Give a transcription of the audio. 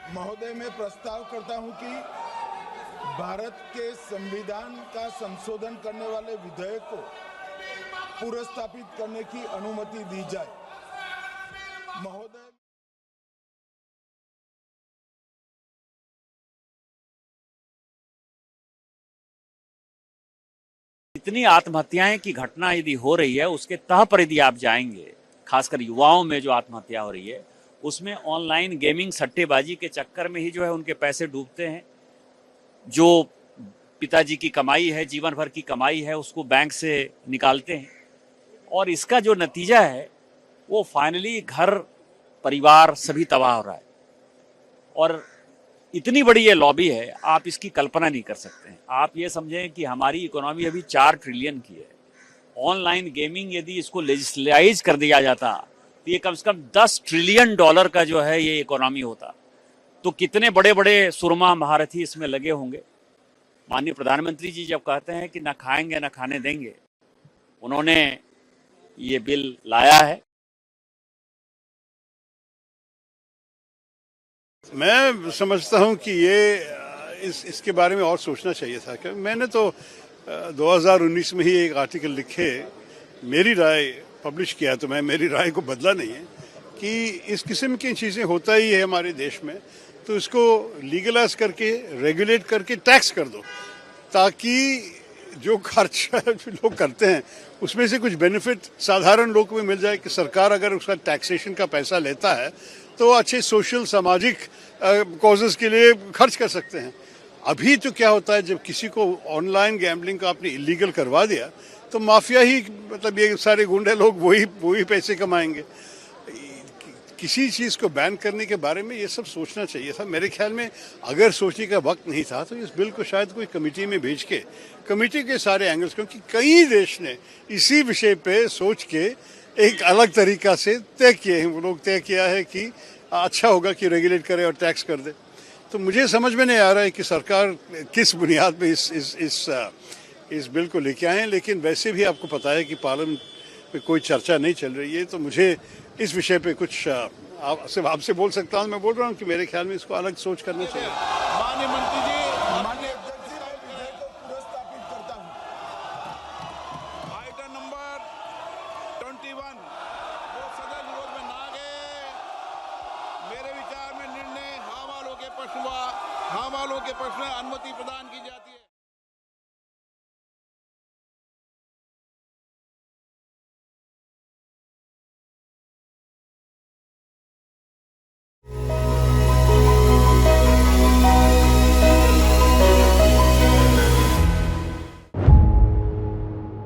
महोदय, मैं प्रस्ताव करता हूं कि भारत के संविधान का संशोधन करने वाले विधेयक को पुनर्स्थापित करने की अनुमति दी जाए। महोदय, इतनी आत्महत्याएं की घटना यदि हो रही है, उसके तह पर यदि आप जाएंगे, खासकर युवाओं में जो आत्महत्या हो रही है, उसमें ऑनलाइन गेमिंग सट्टेबाजी के चक्कर में ही जो है उनके पैसे डूबते हैं। जो पिताजी की कमाई है, जीवन भर की कमाई है, उसको बैंक से निकालते हैं और इसका जो नतीजा है वो फाइनली घर परिवार सभी तबाह हो रहा है। और इतनी बड़ी ये लॉबी है, आप इसकी कल्पना नहीं कर सकते हैं। आप ये समझें कि हमारी इकोनॉमी अभी 4 ट्रिलियन की है। ऑनलाइन गेमिंग यदि इसको लेजिस्लाइज कर दिया जाता तो ये कम से कम 10 ट्रिलियन डॉलर का जो है ये इकोनॉमी होता। तो कितने बड़े बड़े सुरमा महारथी इसमें लगे होंगे। माननीय प्रधानमंत्री जी जब कहते हैं कि ना खाएंगे ना खाने देंगे, उन्होंने ये बिल लाया है। मैं समझता हूं कि ये इसके बारे में और सोचना चाहिए था। कि मैंने तो 2019 में ही एक आर्टिकल लिखे, मेरी राय पब्लिश किया, तो मैं मेरी राय को बदला नहीं है कि इस किस्म की चीज़ें होता ही है हमारे देश में, तो इसको लीगलाइज करके रेगुलेट करके टैक्स कर दो, ताकि जो खर्च लोग करते हैं उसमें से कुछ बेनिफिट साधारण लोग को भी मिल जाए। कि सरकार अगर उसका टैक्सेशन का पैसा लेता है तो अच्छे सोशल सामाजिक कॉजेस के लिए खर्च कर सकते हैं। अभी तो क्या होता है, जब किसी को ऑनलाइन गैम्बलिंग का आपने इलीगल करवा दिया तो माफिया ही, मतलब ये सारे गुंडे लोग वही पैसे कमाएंगे। किसी चीज़ को बैन करने के बारे में ये सब सोचना चाहिए था। मेरे ख्याल में अगर सोचने का वक्त नहीं था तो इस बिल को शायद कोई कमेटी में भेज के, कमेटी के सारे एंगल्स, क्योंकि कई देश ने इसी विषय पे सोच के एक अलग तरीका से तय किए हैं। वो लोग तय किया है कि अच्छा होगा कि रेगुलेट करे और टैक्स कर दे। तो मुझे समझ में नहीं आ रहा है कि सरकार किस बुनियाद पे इस बिल को लेके आए हैं। लेकिन वैसे भी आपको पता है कि पार्लियामेंट पे कोई चर्चा नहीं चल रही है, तो मुझे इस विषय पे कुछ आपसे बोल सकता हूँ। मैं बोल रहा हूँ कि मेरे ख्याल में इसको अलग सोच करना चाहिए। माननीय मंत्री जी, माननीय अध्यक्ष जी, मैं विधेयक को पुनर्स्थापित करता हूं। आइटम नंबर 21 वो सदन विरोध में ना गए। मेरे विचार में निर्णय हाँ वालों के पक्ष में अनुमति प्रदान की जाती है।